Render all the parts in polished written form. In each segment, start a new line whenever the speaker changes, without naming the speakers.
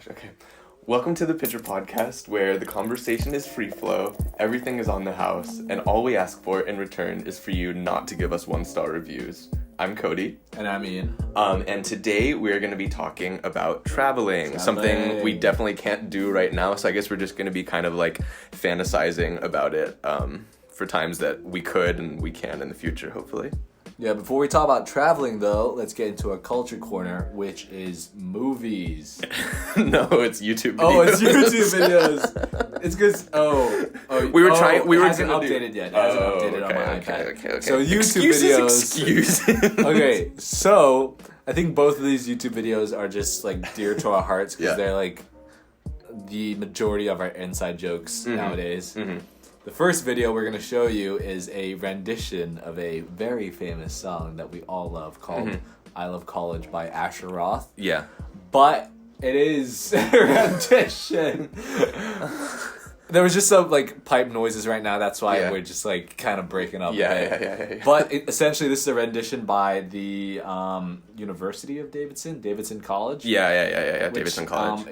gosh, okay. Welcome to the Pitcher Podcast, where the conversation is free flow, everything is on the house, and all we ask for in return is for you not to give us 1-star reviews. I'm Cody.
And I'm Ian.
And today we're going to be talking about traveling, something we definitely can't do right now, so I guess we're just going to be kind of like fantasizing about it for times that we could and we can in the future, hopefully.
Yeah, before we talk about traveling, though, let's get into a culture corner, which is movies.
No, it's YouTube videos.
Oh, it's YouTube videos. It's because
we were trying. We
it
were
hasn't updated yet. It hasn't updated on my iPad.
Okay.
So YouTube videos.
Excuses.
Okay, so I think both of these YouTube videos are just like dear to our hearts because they're like the majority of our inside jokes nowadays. Mm-hmm. The first video we're going to show you is a rendition of a very famous song that we all love called I Love College by Asher Roth.
Yeah.
But it is a rendition. There was just some like pipe noises right now. That's why we're just like kind of breaking up.
Yeah.
But essentially this is a rendition by the University of Davidson College.
Yeah.
Which,
Davidson College.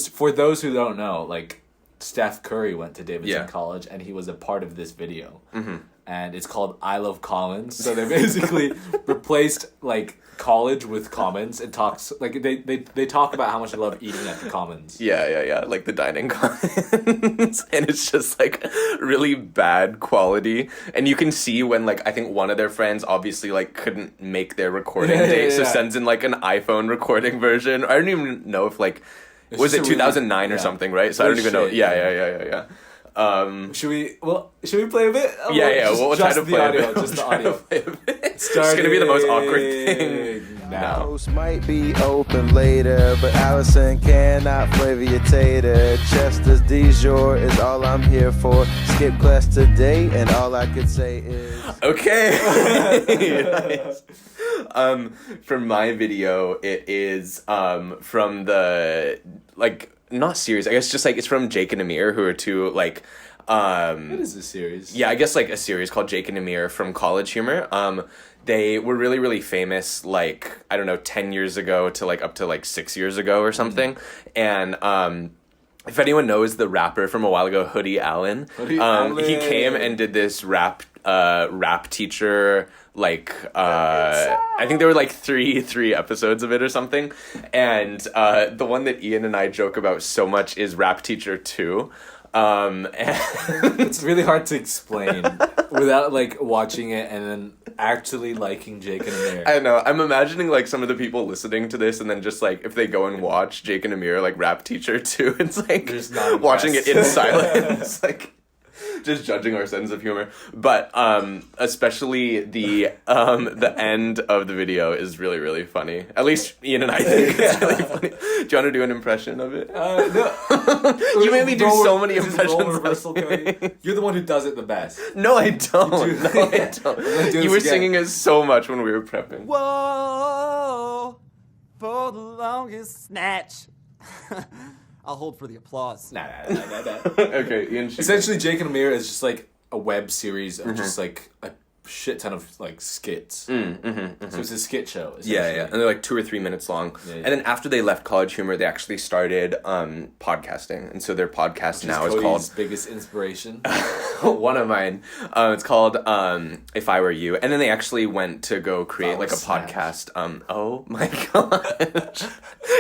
For those who don't know, like, Steph Curry went to Davidson College, and he was a part of this video. Mm-hmm. And it's called I Love Commons. So they basically replaced, like, college with commons and talks, like, they talk about how much they love eating at the commons.
Yeah. Like the dining commons. And it's just, like, really bad quality. And you can see when, like, I think one of their friends obviously, like, couldn't make their recording date, so sends in, like, an iPhone recording version. I don't even know if, like... Was it 2009 or something, right? So I don't even know. Yeah.
Should we play a bit?
We'll try to play
audio,
a bit.
Just the audio.
It's gonna be the most awkward thing now.
House might be open later, but Allison cannot flavor your tater. Chester's de jour is all I'm here for. Skip class today, and all I could say is
okay. Nice. For my video, it is from the not series. I guess just like it's from Jake and Amir, who are two like.
What is this series?
Yeah, I guess like a series called Jake and Amir from College Humor. They were really, really famous, like, I don't know, 10 years ago to like up to like 6 years ago or something. And if anyone knows the rapper from a while ago, Hoodie Allen, he came and did this rap teacher, like, I think there were like three episodes of it or something. And the one that Ian and I joke about so much is Rap Teacher 2. And
it's really hard to explain without like watching it and then actually liking Jake and Amir.
I know. I'm imagining like some of the people listening to this and then just like if they go and watch Jake and Amir like Rap Teacher 2, it's like watching it in silence, like just judging our sense of humor. But especially the end of the video is really, really funny. At least Ian and I think it's really funny. Do you want to do an impression of it?
No.
You made me do so many impressions.
You're the one who does it the best.
No, I don't. I don't. You were singing it so much when we were prepping.
Whoa, for the longest snatch. I'll hold for the applause.
Nah.
Okay, Ian.
Essentially, Jake and Amir is just like a web series of just like a shit ton of like skits. So it's a skit show.
Yeah, and they're like 2 or 3 minutes long. Yeah. And then after they left College Humor, they actually started podcasting, and so their podcast now is called
biggest inspiration.
One of mine. It's called If I Were You, and then they actually went to go create like a podcast. Oh my gosh,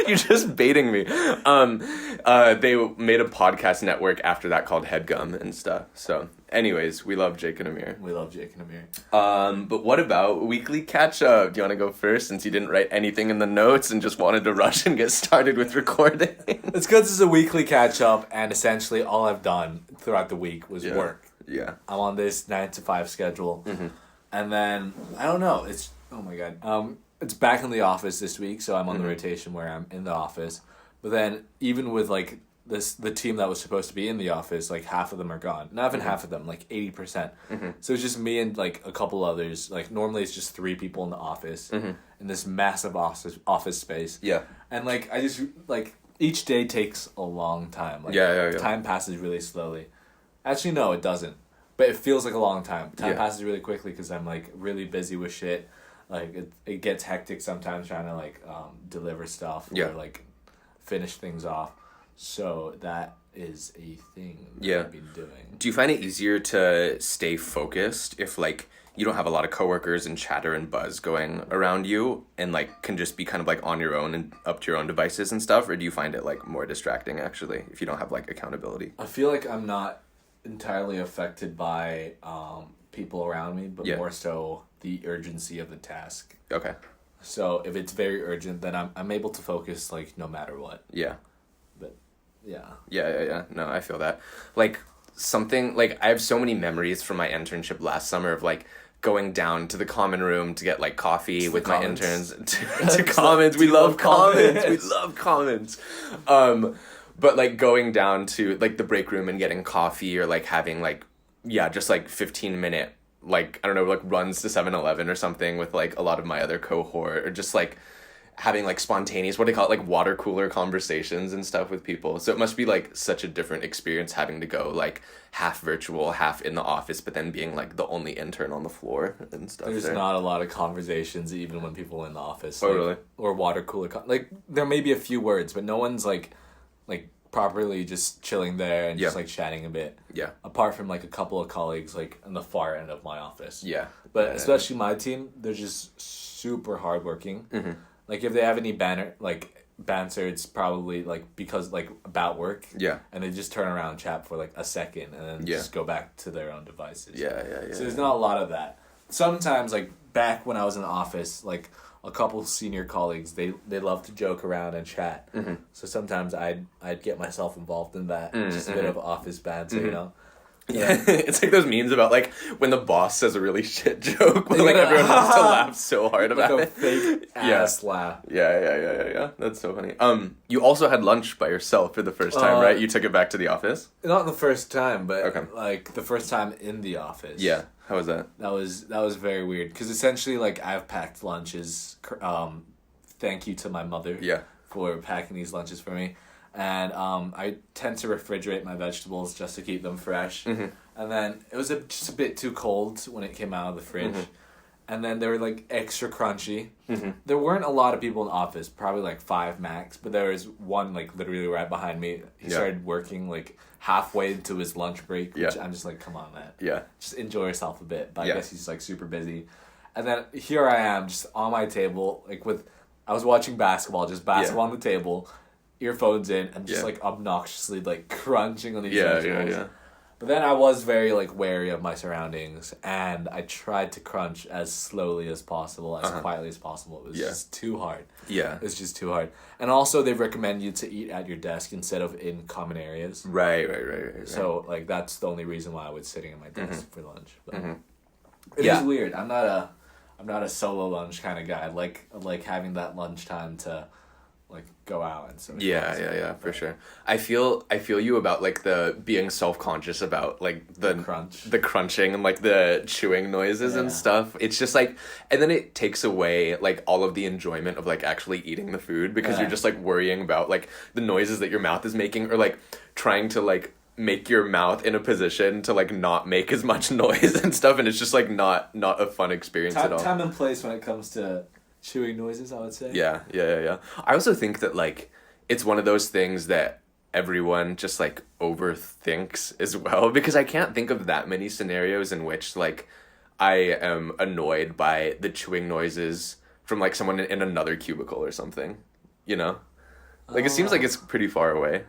you're just baiting me. They made a podcast network after that called Headgum and stuff. So. Anyways, we love Jake and Amir.
We love Jake and Amir.
But what about weekly catch-up? Do you want to go first since you didn't write anything in the notes and just wanted to rush and get started with recording?
It's because it's a weekly catch-up, and essentially all I've done throughout the week was work.
Yeah.
I'm on this 9 to 5 schedule. And then, I don't know, it's back in the office this week, so I'm on the rotation where I'm in the office. But then, even with, like, the team that was supposed to be in the office, like half of them are gone. Not even half of them, like 80%. So it's just me and like a couple others. Like normally it's just 3 people in the office in this massive office space.
Yeah.
And like I just like each day takes a long time. Like time passes really slowly. Actually no, it doesn't. But it feels like a long time. Time passes really quickly because I'm like really busy with shit. Like it gets hectic sometimes trying to like deliver stuff or like finish things off. So that is a thing that
Yeah.
I've been doing.
Do you find it easier to stay focused if like you don't have a lot of coworkers and chatter and buzz going around you and like can just be kind of like on your own and up to your own devices and stuff, or do you find it like more distracting actually if you don't have like accountability?
I feel like I'm not entirely affected by people around me, but
Yeah.
more so the urgency of the task.
Okay.
So if it's very urgent, then I'm able to focus like no matter what.
Yeah.
But yeah.
Yeah. No, I feel that. Like something like I have so many memories from my internship last summer of like going down to the common room to get like coffee with my
Commons.
interns to commons. We love commons. We love commons. But like going down to like the break room and getting coffee or like having like just like 15-minute like I don't know like runs to 7-Eleven or something with like a lot of my other cohort, or just like having like spontaneous, what do they call it, like water cooler conversations and stuff with people. So it must be like such a different experience having to go like half virtual, half in the office, but then being like the only intern on the floor and stuff.
There's
there.
not a lot of conversations even when people are in the office.
Oh,
like,
really?
Or water cooler. Like there may be a few words, but no one's like properly just chilling there and just
Yeah.
like chatting a bit.
Yeah.
Apart from like a couple of colleagues like on the far end of my office.
Yeah.
But especially my team, they're just super hardworking.
Mm-hmm.
Like if they have any banter, it's probably like because like about work.
Yeah.
And they just turn around and chat for like a second and then
Yeah.
just go back to their own devices.
Yeah.
So there's not a lot of that. Sometimes like back when I was in the office, like a couple senior colleagues, they love to joke around and chat.
Mm-hmm.
So sometimes I'd get myself involved in that. Just a bit of office banter, you know.
Yeah, it's like those memes about like when the boss says a really shit joke, but like everyone has to laugh so hard
Like
about
a
it.
fake ass laugh.
Yeah. That's so funny. You also had lunch by yourself for the first time, right? You took it back to the office?
Not the first time, but
Okay.
like the first time in the office.
Yeah. How was that?
That was very weird because essentially like I've packed lunches. Thank you to my mother.
Yeah.
For packing these lunches for me, and I tend to refrigerate my vegetables just to keep them fresh.
Mm-hmm.
And then it was just a bit too cold when it came out of the fridge.
Mm-hmm.
And then they were like extra crunchy.
Mm-hmm.
There weren't a lot of people in the office, probably like 5 max, but there was one like literally right behind me. He
Yeah.
started working like halfway into his lunch break, which
Yeah.
I'm just like, come on, man.
Yeah.
Just enjoy yourself a bit. But I
Yeah.
guess he's like super busy. And then here I am just on my table, like I was watching basketball on the table, earphones in, and just
Yeah.
like obnoxiously like crunching on these
Yeah.
vegetables. But then I was very like wary of my surroundings, and I tried to crunch as slowly as possible, as quietly as possible. It was just too hard.
Yeah.
It's just too hard. And also they recommend you to eat at your desk instead of in common areas.
Right.
So like that's the only reason why I was sitting at my desk for lunch. But it
Yeah.
is weird. I'm not a solo lunch kind of guy. I like having that lunchtime to like go out and so.
Yeah, for sure. I feel you about like the being self-conscious about like the crunching and like the chewing noises and stuff. It's just like, and then it takes away like all of the enjoyment of like actually eating the food because you're just like worrying about like the noises that your mouth is making, or like trying to like make your mouth in a position to like not make as much noise and stuff, and it's just like not a fun experience at all.
Time and place when it comes to chewing noises, I would say.
Yeah. I also think that like it's one of those things that everyone just like overthinks as well, because I can't think of that many scenarios in which like I am annoyed by the chewing noises from like someone in another cubicle or something, you know? Like it seems like it's pretty far away.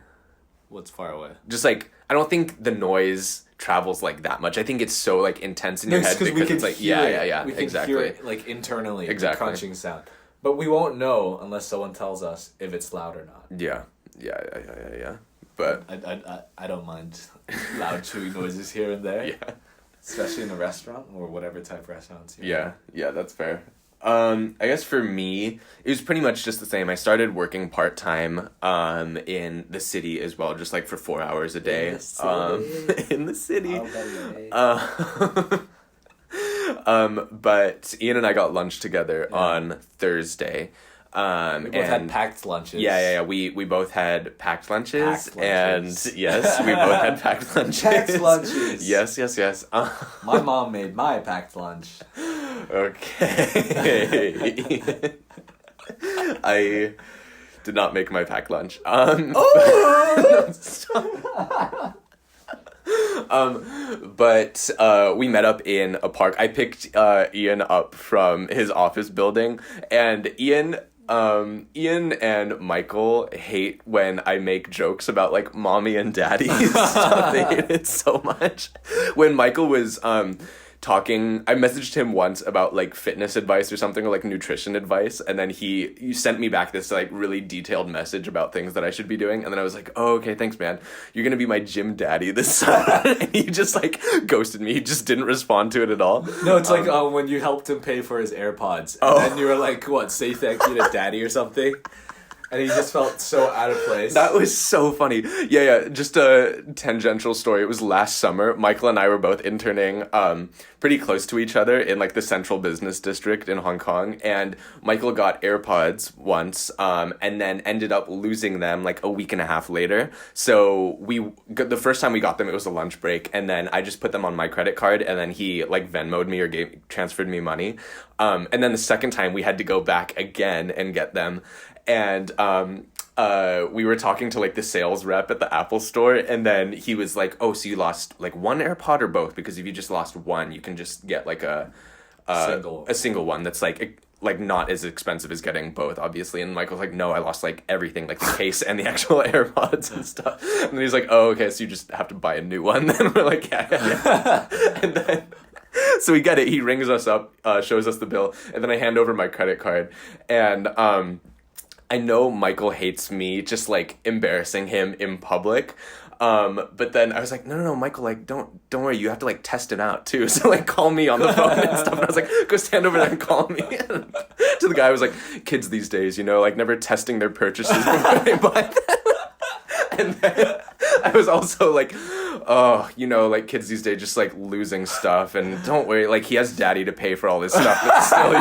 What's far away?
Just like I don't think the noise travels like that much. I think it's so like intense in your head because it's like
hear
yeah,
we can
exactly.
hear it, like internally,
Exactly.
the crunching sound, but we won't know unless someone tells us if it's loud or not.
Yeah. But
I don't mind loud chewing noises here and there.
yeah.
Especially in a restaurant or whatever type of restaurants. You know.
Yeah, that's fair. I guess for me, it was pretty much just the same. I started working part-time in the city as well, just like for 4 hours a day. In the city. But Ian and I got lunch together on Thursday.
We both had packed lunches.
Yeah. We both had packed lunches.
Packed lunches.
And yes, we both had packed lunches.
Packed lunches.
Yes.
My mom made my packed lunch.
Okay. Did not make my packed lunch. But we met up in a park. I picked Ian up from his office building, and Ian and Michael hate when I make jokes about like mommy and daddy stuff. They hate it so much. When Michael was talking, I messaged him once about like fitness advice or something, or like nutrition advice, and then you sent me back this like really detailed message about things that I should be doing, and then I was like, oh, okay, thanks, man, you're gonna be my gym daddy this summer. And he just like ghosted me. He just didn't respond to it at all.
No, it's like when you helped him pay for his AirPods, and then you were like, what, say thank you to daddy or something? And he just felt so out of place.
That was so funny. Yeah. Just a tangential story. It was last summer. Michael and I were both interning pretty close to each other in like the central business district in Hong Kong. And Michael got AirPods once and then ended up losing them like a week and a half later. So the first time we got them, it was a lunch break. And then I just put them on my credit card, and then he like Venmo'd me or transferred me money. And then the second time we had to go back again and get them. And we were talking to like the sales rep at the Apple store, and then he was like, oh, so you lost like one AirPod or both? Because if you just lost one, you can just get like a single one that's like not as expensive as getting both, obviously. And Michael's like, no, I lost like everything, like the case and the actual AirPods and stuff. And then he's like, oh, okay, so you just have to buy a new one. Then we're like, yeah. And then so we get it. He rings us up, shows us the bill, and then I hand over my credit card, and I know Michael hates me just like embarrassing him in public. But then I was like, no, Michael, like, don't worry, you have to like test it out too. So like call me on the phone and stuff. And I was like, go stand over there and call me. And to the guy, I was like, kids these days, like never testing their purchases before they buy them. And then I was also like, oh, like kids these days just like losing stuff, and don't worry, like he has daddy to pay for all this stuff, but still,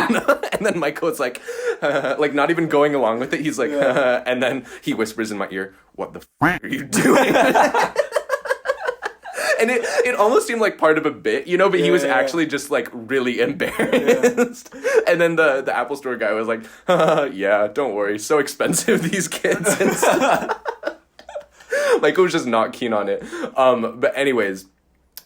And then Michael was like not even going along with it. He's like, and then he whispers in my ear, what the f*** are you doing? And it almost seemed like part of a bit, but he was actually just like really embarrassed. And then the Apple store guy was like, yeah, don't worry, so expensive, these kids. And stuff. Michael was just not keen on it. But anyways,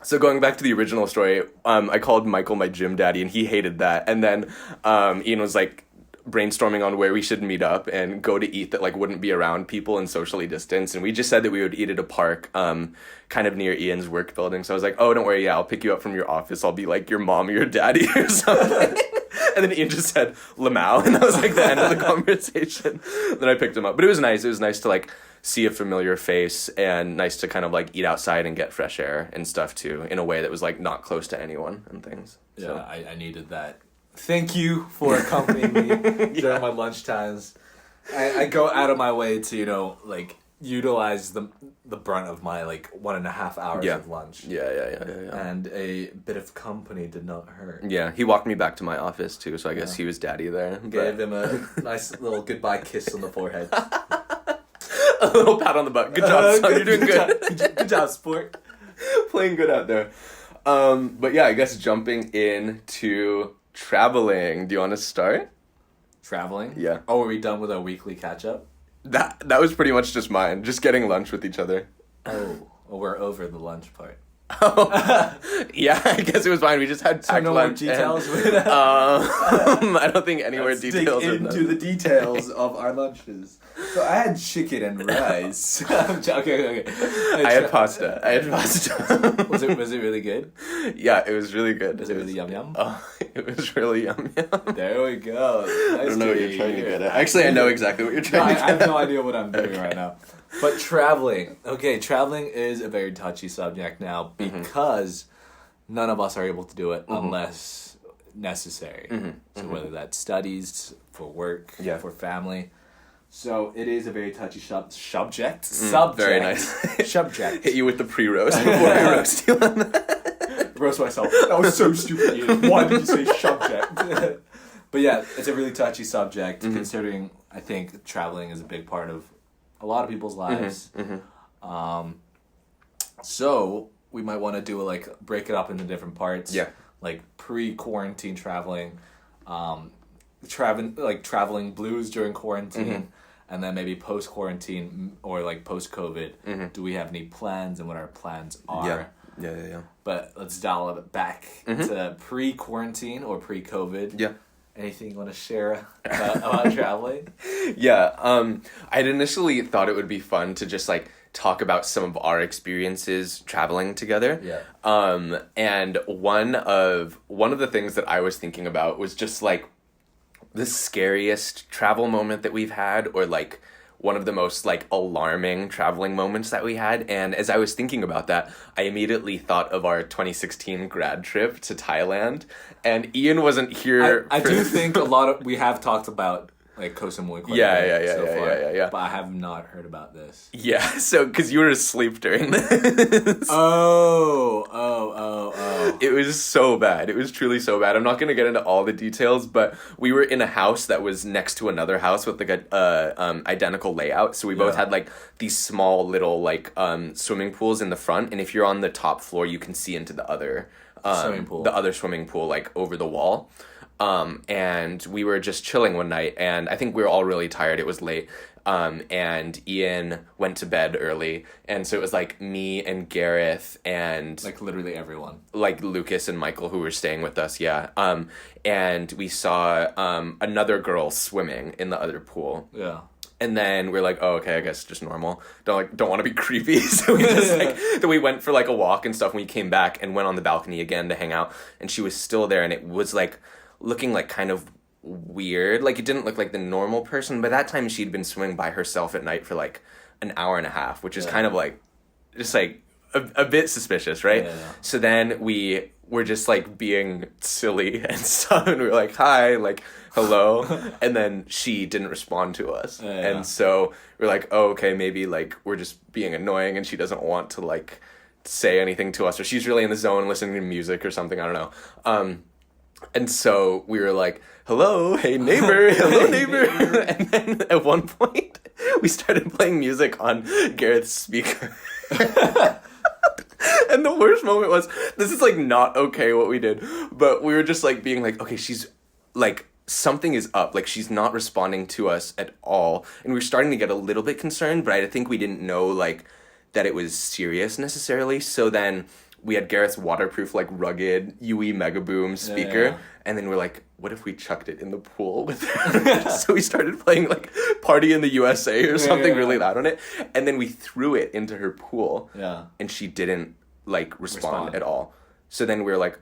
so going back to the original story, I called Michael my gym daddy, and he hated that. And then Ian was like brainstorming on where we should meet up and go to eat that like wouldn't be around people and socially distanced. And we just said that we would eat at a park kind of near Ian's work building. So I was like, oh, don't worry, yeah, I'll pick you up from your office. I'll be like your mom or your daddy or something. And then Ian just said Lamau, and that was like the end of the conversation. Then I picked him up. But it was nice. It was nice to like see a familiar face, and nice to kind of like eat outside and get fresh air and stuff too, in a way that was like not close to anyone and things.
Yeah,
so.
I needed that. Thank you for accompanying me during my lunch times. I go out of my way to, like utilize the brunt of my like 1.5 hours of lunch.
Yeah.
And a bit of company did not hurt.
Yeah, he walked me back to my office too, so I guess he was daddy there.
Gave him a nice little goodbye kiss on the forehead.
A little pat on the butt. Good job, son. You're doing good.
Good job, sport.
Playing good out there. But yeah, I guess jumping into traveling. Do you want to start?
Traveling?
Yeah.
Oh, are we done with our weekly catch-up?
That was pretty much just mine. Just getting lunch with each other.
Oh, we're over the lunch part.
Oh, yeah, I guess it was fine. We just had packed
no
lunch.
More details.
I don't think any more details.
Dig into the details of our lunches. So I had chicken and rice. Okay.
I had pasta.
Was it really good?
Yeah, it was really good.
Was it really yum?
Oh, it was really yum.
There we go. Nice.
I don't know what you're trying to get at. Actually, I know exactly what you're trying to get at.
I have no idea what I'm doing right now. But traveling. Okay, traveling is a very touchy subject now because none of us are able to do it unless necessary. So whether that's studies, for work, for family. So it is a very touchy subject.
Very nice.
Subject.
Hit you with the pre-roast before I roast you on that.
Roast myself. That was so stupid, Ian. Why did you say subject? But yeah, it's a really touchy subject considering I think traveling is a big part of a lot of people's lives. So we might want to do break it up into different parts.
Yeah.
Like pre-quarantine traveling, traveling blues during quarantine, And then maybe post-quarantine or like post-COVID, do we have any plans and what our plans are?
Yeah.
But let's dial it back to pre-quarantine or pre-COVID.
Yeah.
Anything you want to share about traveling?
Yeah, I'd initially thought it would be fun to just like talk about some of our experiences traveling together.
Yeah.
And one of the things that I was thinking about was just like the scariest travel moment that we've had, or like one of the most like alarming traveling moments that we had. And as I was thinking about that, I immediately thought of our 2016 grad trip to Thailand. And Ian wasn't here.
I do think we have talked about like Koh Samui quite a bit so far.
Yeah.
But I have not heard about this.
Yeah, so because you were asleep during this.
Oh.
It was so bad. It was truly so bad. I'm not going to get into all the details, but we were in a house that was next to another house with like a identical layout. So we both had like these small little like swimming pools in the front, and if you're on the top floor, you can see into the other swimming pool like over the wall. And we were just chilling one night, and I think we were all really tired. It was late. And Ian went to bed early, and so it was like me and Gareth and
like literally everyone,
like Lucas and Michael who were staying with us. Yeah. And we saw another girl swimming in the other pool.
Yeah.
And then we're like, oh, okay, I guess just normal. Don't want to be creepy, so we just then we went for like a walk and stuff. And we came back and went on the balcony again to hang out, and she was still there, and it was like looking like kind of weird. Like it didn't look like the normal person. By that time, she'd been swimming by herself at night for like an hour and a half, which is kind of like just like a bit suspicious, right?
Yeah.
So then we were just like being silly and stuff, and we were like, hi, like hello, and then she didn't respond to us. And so we're like, oh, okay, maybe like we're just being annoying and she doesn't want to like say anything to us, or she's really in the zone listening to music or something, I don't know. And so we were like, hello, hey neighbor, hello neighbor. And then at one point we started playing music on Gareth's speaker. And the worst moment was, this is like not okay what we did, but we were just like being like, okay, she's like, something is up, like she's not responding to us at all. And we were starting to get a little bit concerned, but I think we didn't know like that it was serious necessarily. So then we had Gareth's waterproof, like rugged UE Mega Boom speaker, and then we're like, what if we chucked it in the pool with her? So we started playing like Party in the USA or something really loud on it, and then we threw it into her pool, and she didn't like respond at all. So then we were like,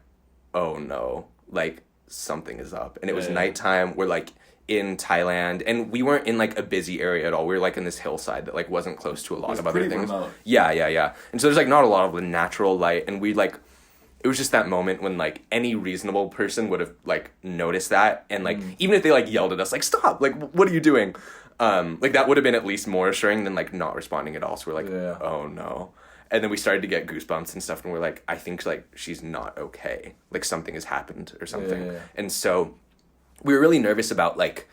oh no, like something is up. And it was nighttime. We're like in Thailand, and we weren't in like a busy area at all. We were like in this hillside that like wasn't close to a lot of other things.
Remote.
Yeah. And so there's like not a lot of the natural light, and we like, it was just that moment when like any reasonable person would have like noticed that, and like even if they like yelled at us like, stop, like what are you doing, like that would have been at least more assuring than like not responding at all. So we're like, oh no. And then we started to get goosebumps and stuff, and we're like, I think like she's not okay, like something has happened or something. And so we were really nervous about like,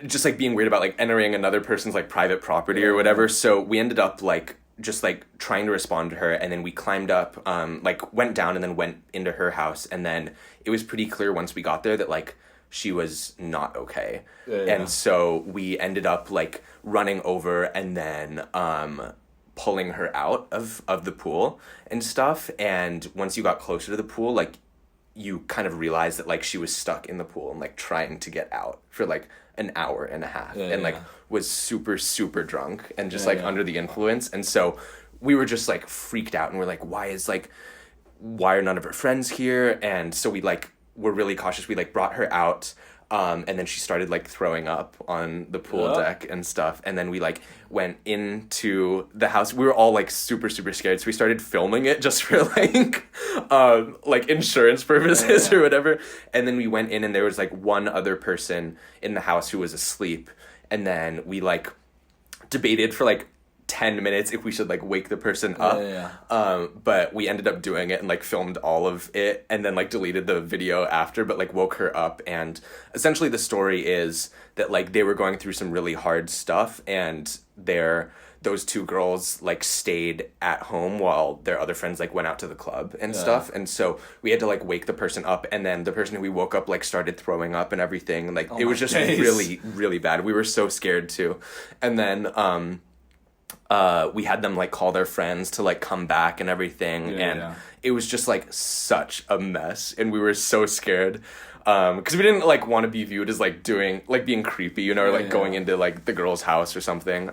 just like being weird about like entering another person's like private property or whatever. So we ended up like just like trying to respond to her, and then we climbed up, like went down and then went into her house, and then it was pretty clear once we got there that like she was not okay. And so we ended up like running over and then pulling her out of the pool and stuff. And once you got closer to the pool, like you kind of realized that like she was stuck in the pool and like trying to get out for like an hour and a half, and like was super drunk and just like under the influence. And so we were just like freaked out, and we're like, why are none of her friends here? And so we like were really cautious. We like brought her out, and then she started like throwing up on the pool deck and stuff. And then we like went into the house. We were all like super scared, so we started filming it just for like insurance purposes or whatever. And then we went in, and there was like one other person in the house who was asleep, and then we like debated for like 10 minutes if we should like wake the person up. But we ended up doing it and like filmed all of it, and then like deleted the video after, but like woke her up. And essentially the story is that like they were going through some really hard stuff, and their those two girls like stayed at home while their other friends like went out to the club and stuff. And so we had to like wake the person up, and then the person who we woke up like started throwing up and everything. Like it was just really, really bad. We were so scared too. And then we had them like call their friends to like come back and everything. It was just like such a mess, and we were so scared. Because we didn't like want to be viewed as like being creepy, you know, or like going into like the girl's house or something.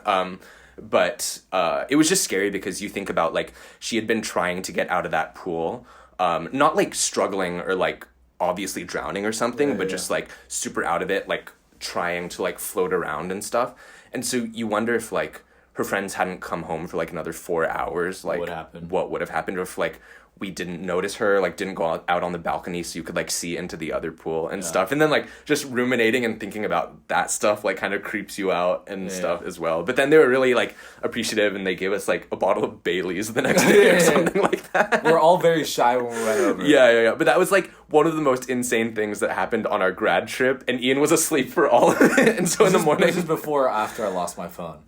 But it was just scary because you think about like she had been trying to get out of that pool, not like struggling or like obviously drowning or something, but just like super out of it, like trying to like float around and stuff. And so you wonder if like her friends hadn't come home for like another 4 hours, like what would have happened, or if like we didn't notice her, like didn't go out on the balcony so you could like see into the other pool and stuff. And then like just ruminating and thinking about that stuff like kind of creeps you out and stuff as well. But then they were really like appreciative, and they gave us like a bottle of Bailey's the next day or something like that.
We're all very shy when we went over.
Yeah. But that was like one of the most insane things that happened on our grad trip, and Ian was asleep for all of it. And so in the morning...
This is before or after I lost my phone?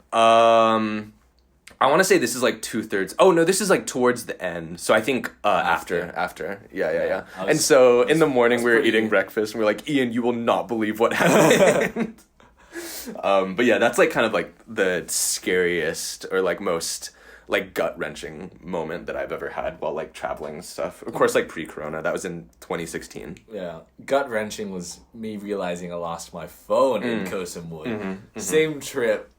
I want to say this is like 2/3. Oh no, this is like towards the end. So I think after. Yeah. And so in the morning we were eating breakfast, and we were like, Ian, you will not believe what happened. But yeah, that's like kind of like the scariest or like most like gut-wrenching moment that I've ever had while like traveling and stuff. Of course, like pre-corona. That was in 2016.
Yeah. Gut-wrenching was me realizing I lost my phone in Koh Samui. Same trip.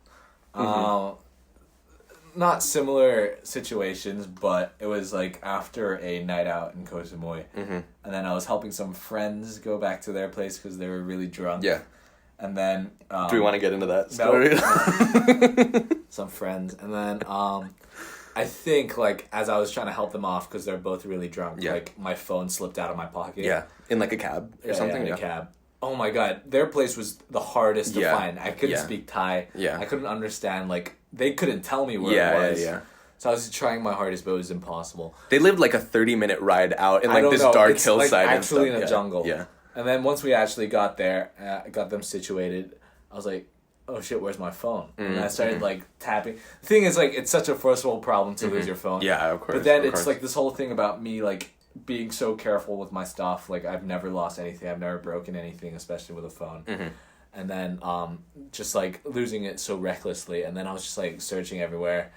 Not similar situations, but it was like after a night out in Koh Samui. And then I was helping some friends go back to their place because they were really drunk. Yeah. And then...
do we want to get into that story?
Some friends. And then I think like as I was trying to help them off because they're both really drunk, like my phone slipped out of my pocket.
Yeah. In like a cab or something?
Yeah, in a cab. Oh my god, their place was the hardest to find. I couldn't speak Thai. I couldn't understand, like, they couldn't tell me where it was. So I was trying my hardest, but it was impossible.
They lived like a 30-minute ride out in like this dark hillside.
Like, actually
and
in a jungle. Yeah. And then once we actually got there, got them situated, I was like, oh shit, where's my phone? And I started like tapping. The thing is, like, it's such a first world problem to lose your phone.
Yeah, of course.
But then it's like this whole thing about me, like, being so careful with my stuff. Like, I've never lost anything. I've never broken anything, especially with a phone. And then just like losing it so recklessly. And then I was just like searching everywhere.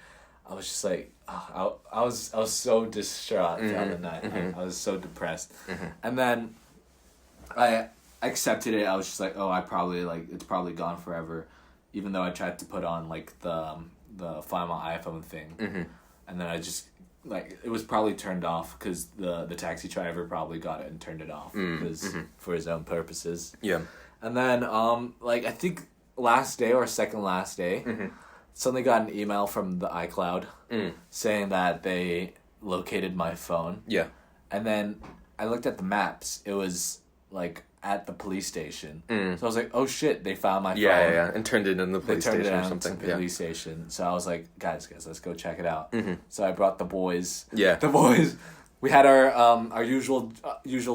I was just like, I was so distraught the other night. I was so depressed. And then I accepted it. I was just like, oh, it's probably gone forever. Even though I tried to put on like the Find My iPhone thing. And then I just, like, it was probably turned off because the taxi driver probably got it and turned it off because for his own purposes. Yeah. And then, like, I think last day or second last day, suddenly got an email from the iCloud saying that they located my phone. Yeah. And then I looked at the maps. It was, like, at the police station. So I was like, oh shit, they found my phone.
Yeah. And turned it in the police station or something.
The police station. So I was like, guys, let's go check it out. So I brought the boys. Yeah. The boys. We had our usual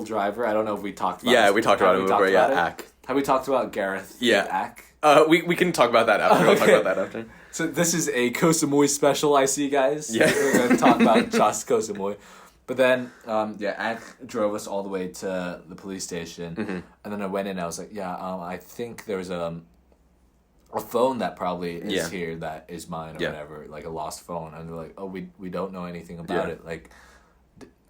driver. I don't know if we talked about
we talked about him before. Ack.
Have we talked about Gareth? Ack?
We can talk about that after. Okay. I'll talk about that after.
So this is a Koh Samui special, I see, guys. Yeah. We're going to talk about just Koh Samui. But then, Ack drove us all the way to the police station. And then I went in and I was like, I think there's a phone that probably is here that is mine or whatever, like a lost phone. And they're like, oh, we don't know anything about it. Like,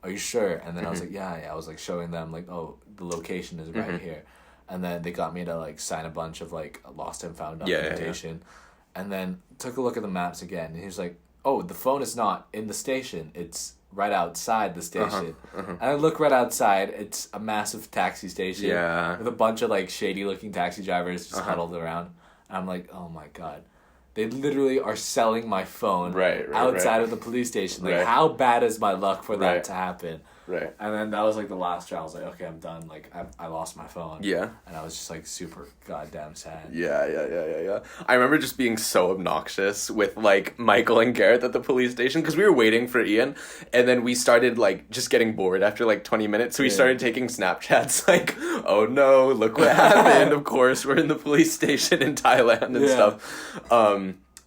are you sure? And then I was like, I was like showing them like, oh, the location is right here. And then they got me to like sign a bunch of like lost and found documentation. And then took a look at the maps again. And he was like, oh, the phone is not in the station. It's right outside the station. And I look right outside. It's a massive taxi station with a bunch of like shady looking taxi drivers just huddled around. And I'm like, oh my god. They literally are selling my phone outside of the police station. Like, how bad is my luck for that to happen? Right. And then that was like the last straw. I was like, okay, I'm done. Like, I lost my phone. Yeah. And I was just like super goddamn sad.
Yeah. I remember just being so obnoxious with like Michael and Garrett at the police station because we were waiting for Ian, and then we started like just getting bored after like 20 minutes. So we started taking Snapchats like, oh no, look what happened. Of course, we're in the police station in Thailand and stuff.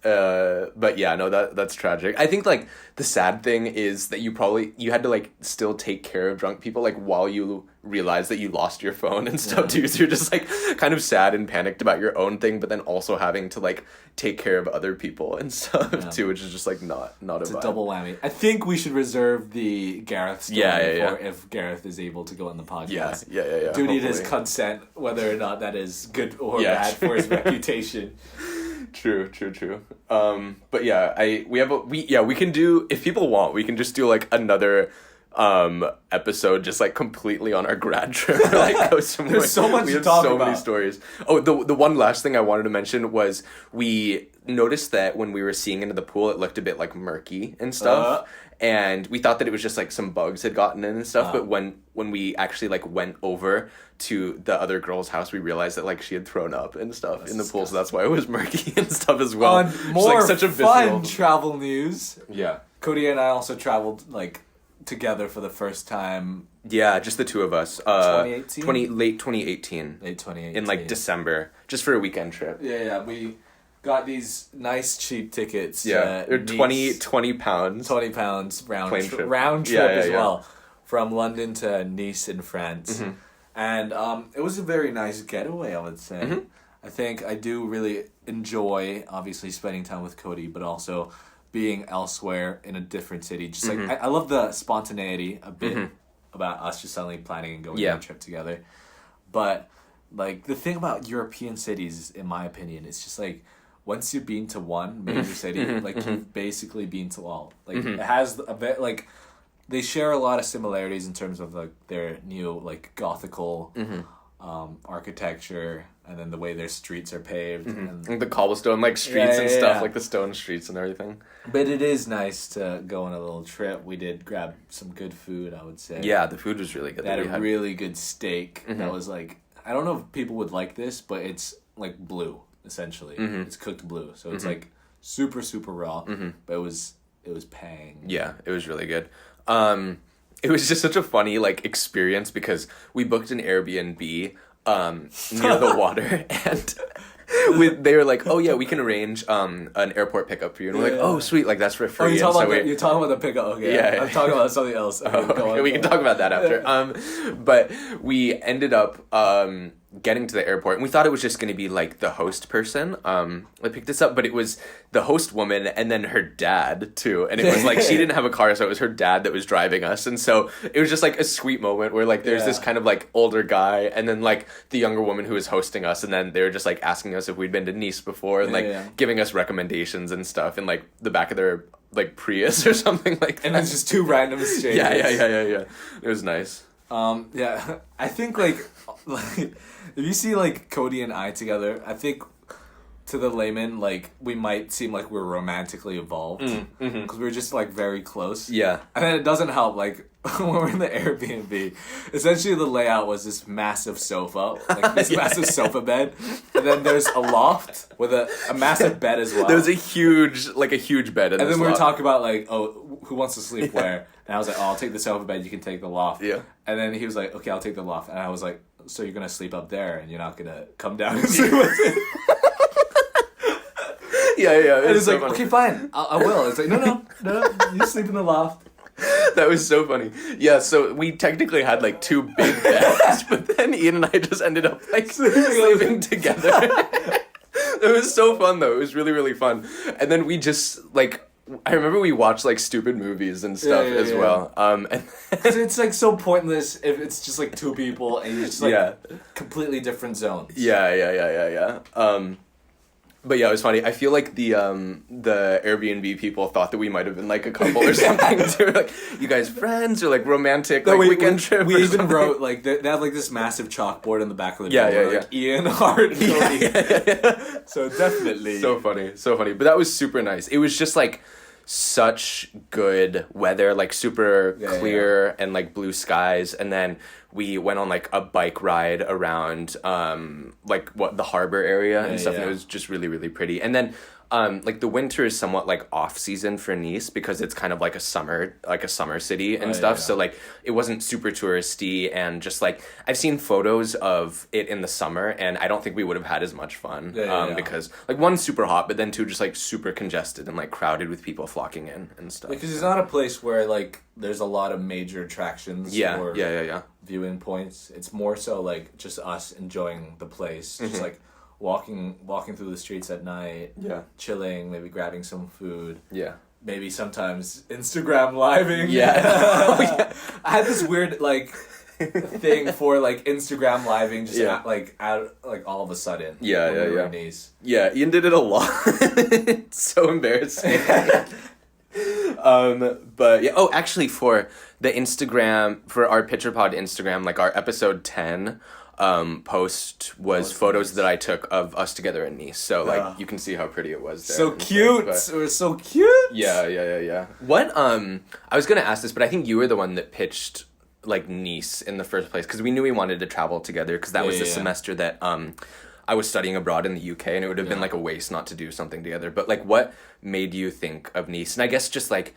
But yeah, no, that's tragic. I think like the sad thing is that you had to like still take care of drunk people like while you realize that you lost your phone and stuff too. So you're just like kind of sad and panicked about your own thing, but then also having to like take care of other people and stuff too, which is just like not
It's
a
a
vibe.
double whammy. I think we should reserve the Gareth story for if Gareth is able to go on the podcast.
Yeah.
Do need his
hopefully.
consent, whether or not that is good or
Yeah,
bad for his reputation.
True. But yeah, we can do, if people want, we can just do like another episode just like completely on our grad trip or, like go somewhere.
There's so much
we
to
have
talk
so
about.
many stories. Oh, the one last thing I wanted to mention was we noticed that when we were seeing into the pool, it looked a bit like murky and stuff. And we thought that it was just like some bugs had gotten in and stuff, but when we actually like went over to the other girl's house, we realized that like she had thrown up and stuff in the pool, so that's why it was murky and stuff as well.
On
Just,
more
like, such a
fun
visceral...
travel news,
Yeah.
Cody and I also traveled like together for the first time.
Yeah, just the two of us.
2018?
Late 2018.
Late 2018.
In like December, just for a weekend trip.
Yeah, we got these nice cheap tickets.
Yeah, they're 20 pounds.
20 pounds
Plane trip.
round trip
Yeah,
as
yeah.
well, from London to Nice in France.
Mm-hmm.
And it was a very nice getaway, I would say.
Mm-hmm.
I think I do really enjoy, obviously, spending time with Cody, but also being elsewhere in a different city. Just like,
Mm-hmm.
I love the spontaneity a bit about us just suddenly planning and going on a trip together. But, like, the thing about European cities, in my opinion, is just like, once you've been to one major city, like you've basically been to all. Like it has a bit like they share a lot of similarities in terms of like their new like gothical architecture, and then the way their streets are paved, and
Like the cobblestone like streets and stuff,
yeah.
like the stone streets and everything.
but it is nice to go on a little trip. We did grab some good food, I would say.
Yeah, the food was really good.
They had
that we
a really good steak
Mm-hmm.
that was like, I don't know if people would like this, but it's like blue essentially.
Mm-hmm.
It's cooked blue, so it's like super raw, but it was pang.
Yeah, it was really good. It was just such a funny like experience because we booked an Airbnb near the water, and they were like, "Oh yeah, we can arrange an airport pickup for you." And we're like, "Oh sweet, like that's for free."
Oh, you're
And
talking,
so
about you're talking about the pickup. Okay,
Yeah.
I'm talking about something else. Okay, go
Okay,
on,
we
go
can
on.
talk about that after. But we ended up getting to the airport, and we thought it was just going to be like the host person that picked us up, but it was the host woman and then her dad too. And it was like she didn't have a car, so it was her dad that was driving us. And so it was just like a sweet moment where like there's this kind of like older guy and then like the younger woman who was hosting us, and then they were just like asking us if we'd been to Nice before and like giving us recommendations and stuff in like the back of their like Prius or something like that.
And it's just two random strangers.
Yeah. It was nice.
Yeah, I think like if you see like Cody and I together, I think to the layman like we might seem like we're romantically involved because we're just like very close.
Yeah.
And then it doesn't help like when we're in the Airbnb, essentially the layout was this massive sofa, like this massive sofa bed, and then there's a loft with a massive bed as well.
There was a huge bed in
and
this
then we were
loft.
talking about like, oh, who wants to sleep where? And I was like, oh, I'll take the sofa bed, you can take the loft.
Yeah.
And then he was like, okay, I'll take the loft. And I was like, so you're gonna sleep up there and you're not gonna come down and sleep with me?
Yeah.
And it's
so
like,
funny.
okay, fine, I will. It's like, no, you sleep in the loft.
That was so funny. Yeah, so we technically had like two big beds, but then Ian and I just ended up like sleeping together. It was so fun though. It was really, really fun. And then we just like, I remember we watched like stupid movies and stuff as well. And
It's like so pointless if it's just like two people and you're just like completely different zones.
Yeah. But yeah, it was funny. I feel like the Airbnb people thought that we might have been like a couple or something. They were like, "You guys friends?" or like romantic like weekend trip.
We
or
even
something.
wrote like they have like this massive chalkboard in the back of the
Yeah,
door.
yeah,
like, Ian, Hart, Cody. So definitely.
So funny. But that was super nice. It was just like such good weather, like super clear and like blue skies. And then we went on like a bike ride around like the harbor area and stuff. And it was just really, really pretty. And then like the winter is somewhat like off season for Nice because it's kind of like a summer city and stuff.
yeah.
So like it wasn't super touristy, and just like I've seen photos of it in the summer, and I don't think we would have had as much fun because like one, super hot, but then two, just like super congested and like crowded with people flocking in and stuff.
Because it's not a place where like there's a lot of major attractions or viewing points. It's more so like just us enjoying the place, just like walking through the streets at night, chilling, maybe grabbing some food, maybe sometimes Instagram living. I had this weird like thing for like Instagram living just out all of a sudden. Nice.
Yeah, Ian did it a lot. It's so embarrassing. But yeah. Oh, actually, for the Instagram, for our Pitcher Pod Instagram, like our episode 10 post was photos that I took of us together in Nice. So like you can see how pretty it was there.
So cute. It was so cute.
Yeah. What I was gonna ask this, but I think you were the one that pitched like Nice in the first place, because we knew we wanted to travel together, because that was the semester that I was studying abroad in the UK, and it would have been like a waste not to do something together. But like, what made you think of Nice? And I guess just like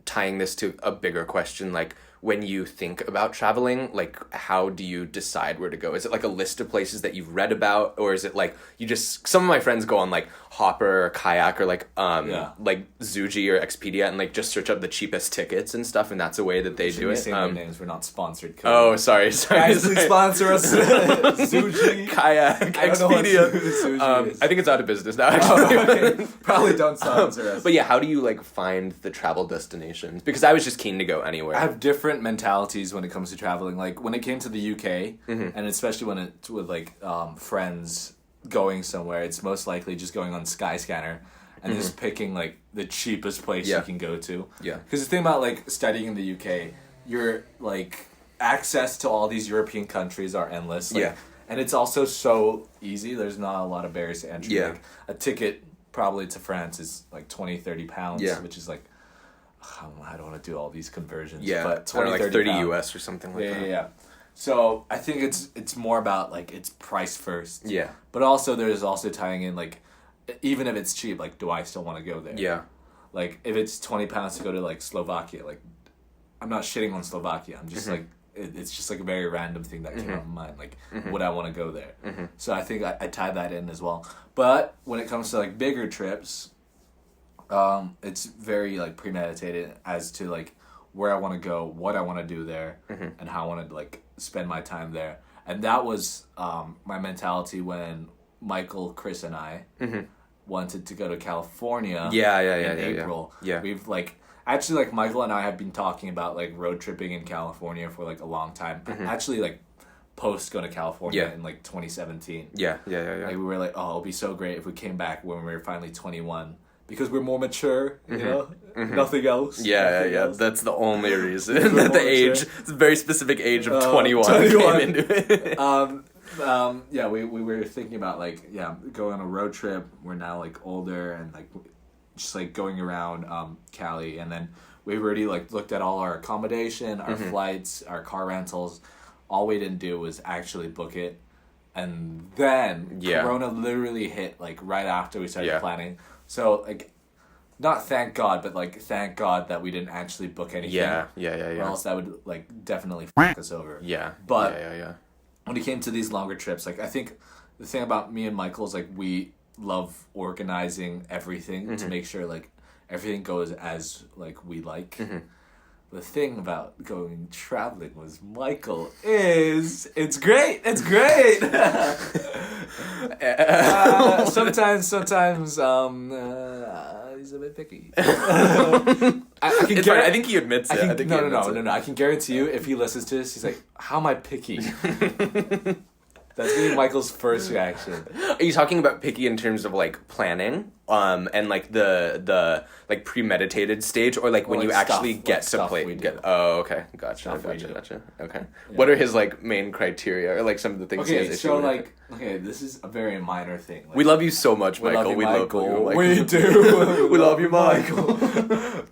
tying this to a bigger question, like when you think about traveling, like how do you decide where to go? Is it like a list of places that you've read about, or is it like you just, some of my friends go on like Hopper or Kayak or like Zuji or Expedia and like just search up the cheapest tickets and stuff, and that's a way that they do it.
Saying their names, we're not sponsored.
Oh, sorry.
Guys, please sponsor us. Zuji,
Kayak, Expedia. I think it's out of business now. Actually.
Probably don't sponsor us.
But yeah, how do you like find the travel destinations? Because I was just keen to go anywhere.
I have different mentalities when it comes to traveling. Like when it came to the UK, and especially when it's with like friends going somewhere, it's most likely just going on Skyscanner and just picking like the cheapest place you can go to.
Yeah.
Because the thing about like studying in the UK, your like access to all these European countries are endless. Like, and it's also so easy. There's not a lot of barriers to entry.
Yeah.
Like a ticket probably to France is like 20-30 pounds, which is like, I don't want to do all these conversions.
Yeah,
but
20, like 30
pounds.
US or something like that.
Yeah. So I think it's more about like it's price first.
Yeah.
But also there's also tying in like, even if it's cheap, like do I still want to go there?
Yeah.
Like if it's 20 pounds to go to like Slovakia, like I'm not shitting on Slovakia. I'm just like it's just like a very random thing that came up in mind. Like would I want to go there? So I think I tie that in as well. But when it comes to like bigger trips, it's very like premeditated as to like where I want to go, what I want to do there, and how I want to like spend my time there. And that was my mentality when Michael, Chris, and I wanted to go to California. In April.
Yeah.
We've like actually like Michael and I have been talking about like road tripping in California for like a long time. Actually like post going to California in like 2017.
Yeah.
Like we were like, oh, it'll be so great if we came back when we were finally 21. Because we're more mature, you know? Nothing else.
Nothing else. That's the only reason that the age, it's a very specific age of 21 came into it.
We were thinking about like, going on a road trip. We're now like older and like just like going around Cali, and then we've already like looked at all our accommodation, our flights, our car rentals. All we didn't do was actually book it. And then Corona literally hit like right after we started planning. So, like, not thank God, but, like, thank God that we didn't actually book anything.
Yeah.
Or else that would, like, definitely f*** us over.
Yeah.
But when it came to these longer trips, like, I think the thing about me and Michael is, like, we love organizing everything to make sure, like, everything goes as, like, we like. The thing about going traveling was Michael is it's great. He's a bit picky.
I think he admits it.
No. I can guarantee you if he listens to this, he's like, "How am I picky?" That's gonna be Michael's first reaction.
Are you talking about picky in terms of like planning, and like the like premeditated stage, or like when you actually get to play? Oh, okay, gotcha. Okay, what are his like main criteria, or like some of the things?
Okay, so like, this is a very minor thing. Like,
we love you so much, Michael.
We love you. We do.
We love you, Michael.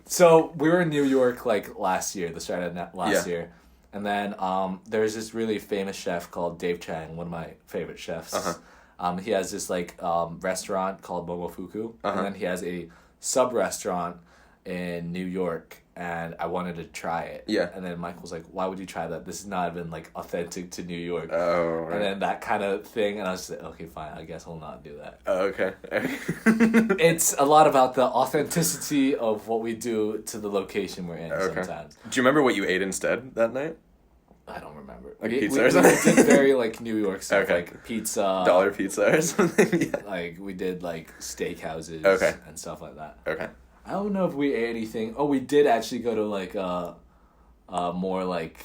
So we were in New York like last year, the start of last year. And then there's this really famous chef called Dave Chang, one of my favorite chefs. He has this like restaurant called Momofuku, and then he has a sub restaurant in New York, and I wanted to try it.
Yeah.
And then Michael was like, "Why would you try that? This is not even like authentic to New York."
Oh, right.
And then that kind of thing, and I was like, "Okay, fine. I guess I'll not do that."
Oh, okay.
It's a lot about the authenticity of what we do to the location we're in sometimes.
Do you remember what you ate instead that night?
I don't remember.
Like
we,
pizza
we,
or something?
We did very like New York stuff,
Okay.
like pizza,
Dollar pizza or something? Yeah.
like we did like steakhouses
Okay.
and stuff like that.
Okay.
I don't know if we ate anything. Oh, we did actually go to like more like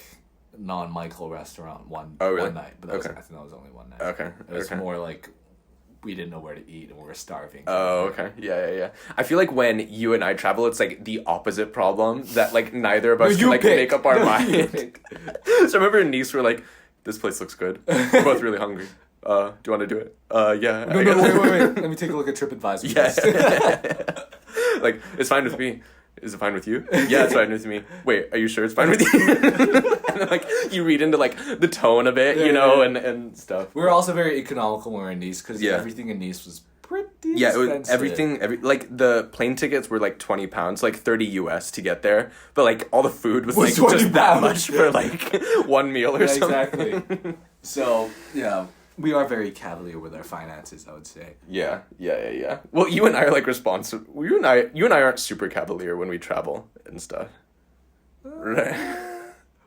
non-Michael restaurant one night, but I think that was only one night.
Okay.
It was more like we didn't know where to eat and we were starving.
Oh, okay. Yeah. I feel like when you and I travel, it's like the opposite problem that like neither of us can like make up our mind. So I remember in Nice, we're like, this place looks good. We're both really hungry. Do you want to do it? Yeah.
No, wait. Let me take a look at TripAdvisor.
Yeah. Like, it's fine with me. Is it fine with you? Yeah, it's fine with me. Wait, are you sure it's fine with you? And then, like, you read into, like, the tone of it, you know, and stuff.
We were also very economical when we were in Nice, because everything in Nice was pretty expensive.
It was like, the plane tickets were, like, £20, like, $30 US to get there. But, like, all the food was like, just that much for, like, one meal or something.
Exactly. So, yeah. We are very cavalier with our finances, I would say.
Yeah. Well, you and I are like responsive. You and I aren't super cavalier when we travel and stuff. Right?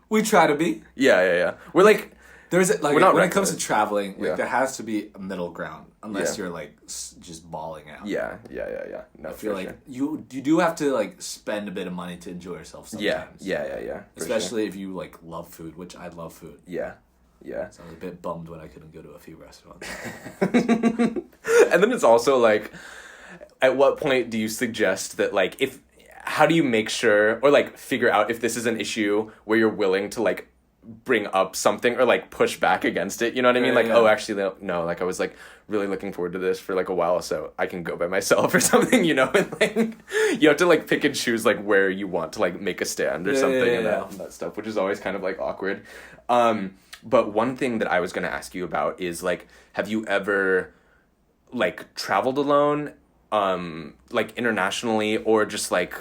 We try to be.
Yeah. We're like
there's like
when
it comes to traveling, like,
Yeah.
there has to be a middle ground, unless you're like just bawling out.
Yeah. No,
I feel like you do have to like spend a bit of money to enjoy yourself sometimes.
Yeah.
Especially if you like love food, which I love food.
Yeah.
So I was a bit bummed when I couldn't go to a few restaurants.
And then it's also like, at what point do you suggest that like how do you make sure or like figure out if this is an issue where you're willing to like bring up something or like push back against it? You know what I mean? Like, oh, actually, no, like I was like really looking forward to this for like a while, so I can go by myself or something, you know? And like, you have to like pick and choose like where you want to like make a stand or something and that stuff, which is always kind of like awkward. But one thing that I was going to ask you about is, like, have you ever, like, traveled alone, like, internationally, or just, like,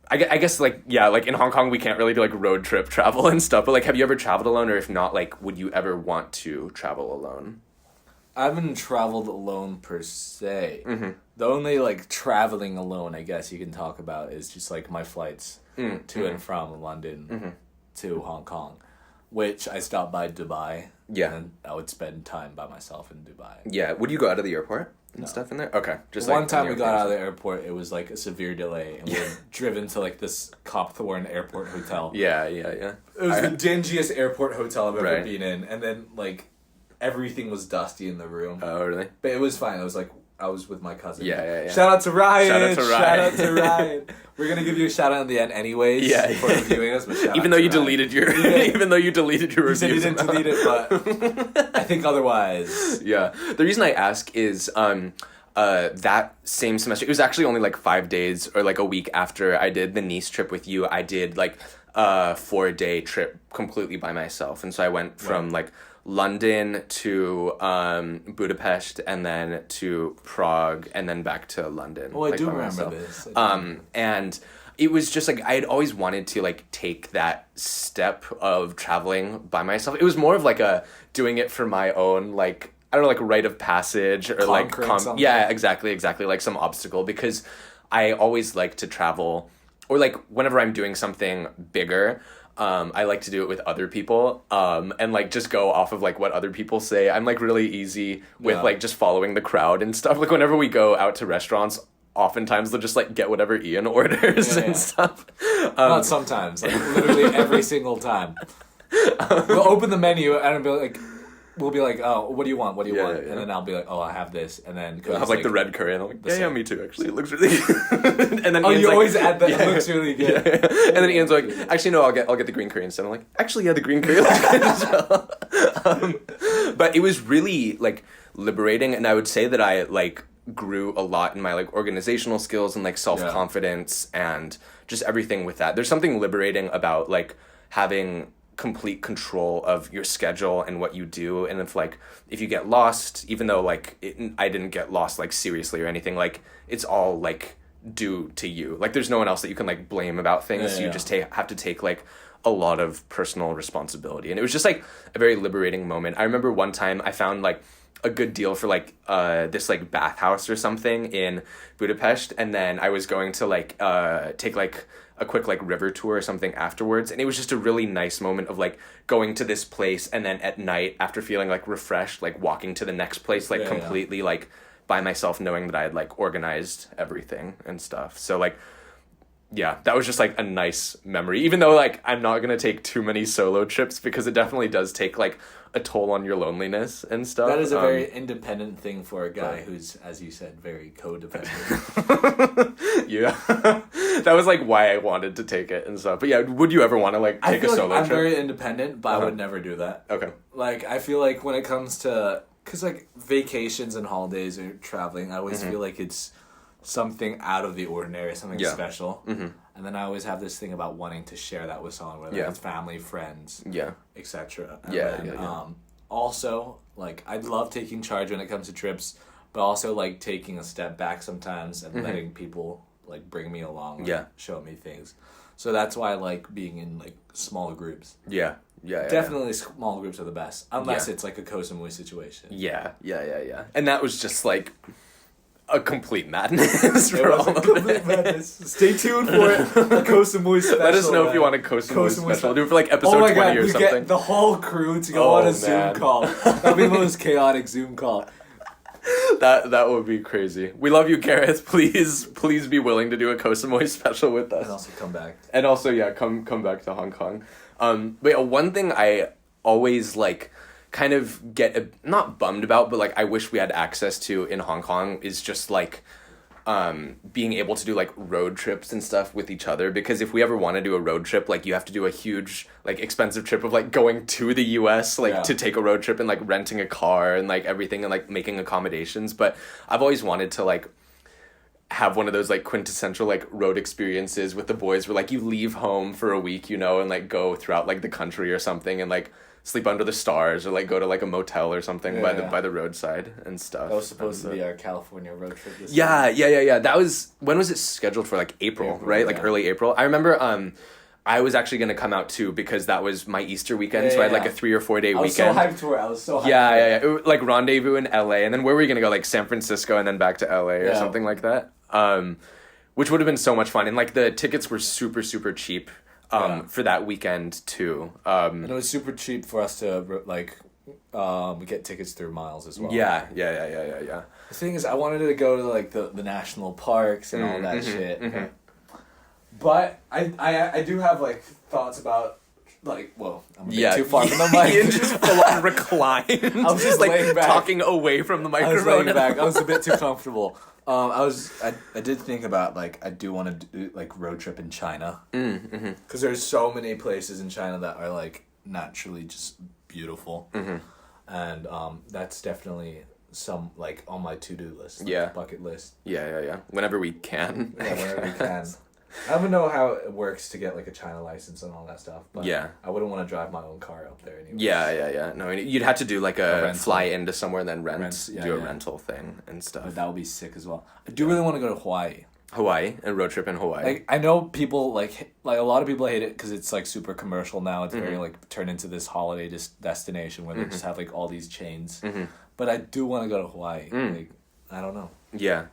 I guess, like, yeah, like, in Hong Kong, we can't really do, like, road trip travel and stuff, but, like, have you ever traveled alone, or if not, like, would you ever want to travel alone?
I haven't traveled alone, per se.
Mm-hmm.
The only, like, traveling alone, I guess you can talk about is just, like, my flights to and from London to Hong Kong. Which I stopped by Dubai.
Yeah.
And I would spend time by myself in Dubai.
Yeah. Would you go out of the airport and stuff in there? Okay.
Just one time we got out of the airport, it was like a severe delay, and we were driven to like this Copthorne airport hotel.
Yeah.
It was the dingiest airport hotel I've ever been in, and then like everything was dusty in the room.
Oh, really?
But it was fine. It was like I was with my cousin.
Yeah.
Shout out to Ryan. Shout out to Ryan. We're gonna give you a shout out in the end, anyways.
Yeah.
For reviewing us, but
even though you deleted your, even though you deleted your reviews.
You said you didn't delete it, but I think otherwise.
Yeah. The reason I ask is, that same semester, it was actually only like 5 days or like a week after I did the Nice trip with you. I did like a 4-day trip completely by myself, and so I went from like London to Budapest, and then to Prague, and then back to London.
Oh, I
like,
do
by
remember
myself.
this.
And it was just like I had always wanted to like take that step of traveling by myself. It was more of like a doing it for my own, like, I don't know, like rite of passage or yeah, exactly, like some obstacle, because I always like to travel, or like whenever I'm doing something bigger, I like to do it with other people, and like just go off of like what other people say. I'm like really easy with like just following the crowd and stuff. Like whenever we go out to restaurants, oftentimes they'll just like get whatever Ian orders and stuff.
Not sometimes, like literally every single time. We'll open the menu and we'll be like, oh, what do you want?
Yeah.
And then I'll be like, oh, I have this, and then
I'll have like the red curry, and I'm like, yeah, me too. Actually, it looks really good. And then
Ian's
you
always add that. It looks really good.
Yeah. And then Ian's like, actually, no, I'll get the green curry instead. I'm like, actually, yeah, the green curry looks good as well. But it was really like liberating, and I would say that I like grew a lot in my like organizational skills and like self-confidence and just everything with that. There's something liberating about like having complete control of your schedule and what you do. And if you get lost, even though like I didn't get lost like seriously or anything, like it's all like due to you. Like there's no one else that you can like blame about things. You just have to take like a lot of personal responsibility. And it was just like a very liberating moment. I remember one time I found like a good deal for like this like bathhouse or something in Budapest, and then I was going to like take like a quick like river tour or something afterwards, and it was just a really nice moment of like going to this place and then at night after feeling like refreshed, like walking to the next place like completely like by myself, knowing that I had like organized everything and stuff. So like yeah, that was just like a nice memory, even though like I'm not gonna take too many solo trips because it definitely does take like a toll on your loneliness and stuff.
That is a very independent thing for a guy who's, as you said, very codependent.
Yeah. That was like why I wanted to take it and stuff. But yeah, would you ever want to like take a solo trip?
I'm very independent, but I would never do that.
Okay.
Like I feel like when it comes to, because like vacations and holidays or traveling, I always feel like it's something out of the ordinary, something special. And then I always have this thing about wanting to share that with someone, whether it's family, friends, etc. Also, like, I love taking charge when it comes to trips, but also, like, taking a step back sometimes and letting people, like, bring me along, like, show me things. So that's why I like being in, like, small groups. Definitely small groups are the best, unless it's, like, a Koh Samui situation.
Yeah. And that was just, like, a complete madness for all of it.
Madness. Stay tuned for it. A Koh Samui special.
Let us know if you want a Koh Samui special. I'll do it for like episode 20 or something.
Get the whole crew to go on a Zoom call. That'll be the most chaotic Zoom call.
That would be crazy. We love you, Gareth. Please be willing to do a Koh Samui special with us.
And also come back.
And also, come back to Hong Kong. But yeah, one thing I always like kind of get not bummed about, but like I wish we had access to in Hong Kong is just like being able to do like road trips and stuff with each other, because if we ever want to do a road trip, like you have to do a huge like expensive trip of like going to the US like to take a road trip and like renting a car and like everything and like making accommodations. But I've always wanted to like have one of those like quintessential like road experiences with the boys where like you leave home for a week, you know, and like go throughout like the country or something and like sleep under the stars or like go to like a motel or something by the roadside and stuff.
That was supposed to be our California road trip this
summer. That was, when was it scheduled for? Like April, right? Like early April. I remember I was actually going to come out too because that was my Easter weekend, so I had like a 3 or 4 day weekend.
I was so hyped for it.
It was like rendezvous in LA, and then where were we going to go? Like San Francisco and then back to LA or something like that. Which would have been so much fun, and like the tickets were super, super cheap. For that weekend too.
And it was super cheap for us to like get tickets through Miles as well.
Yeah.
The thing is, I wanted to go to like the national parks and all that shit. But I do have like thoughts about like, whoa, I'm a bit too far from the mic.
You just full on recline. I was
just
like
laying back,
talking away from the microphone.
I was laying back. I was a bit too comfortable. I did think about like I do want to do like road trip in China because there's so many places in China that are like naturally just beautiful, and that's definitely some like on my to-do list, bucket list.
Yeah. Whenever we can.
Whenever we can. I don't know how it works to get like a China license and all that stuff, but I wouldn't want to drive my own car up there anyway.
Yeah. No, you'd have to do like a fly into somewhere and then do a rental thing and stuff.
But that would be sick as well. I do really want to go to Hawaii.
A road trip in Hawaii.
Like I know people like a lot of people hate it because it's like super commercial now. It's very like turned into this holiday destination where they just have like all these chains. But I do want to go to Hawaii. Like I don't know.
Yeah.